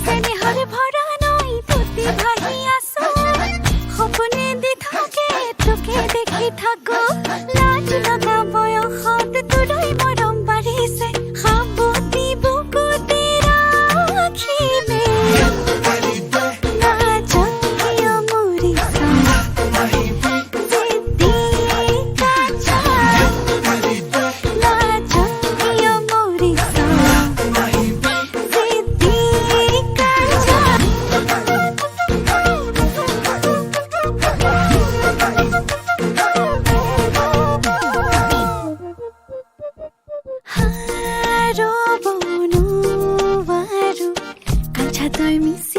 স্নেহরে ভরা নই তুতি ভাহি আসো সপনে দি থাকে তোকে দেখি থাকো লাজ লগা বয়সত তোৰই মৰম বাঢ়িছে সাৱতি বুকুতে ৰাখিমে নাজানিয়া মৰিছা জিদ্দি কাঞ্চা নাজানিয়া মৰিছা জিদ্দি কাঞ্চা হাৰো বনো বাৰো কাঞ্চা তই মিছি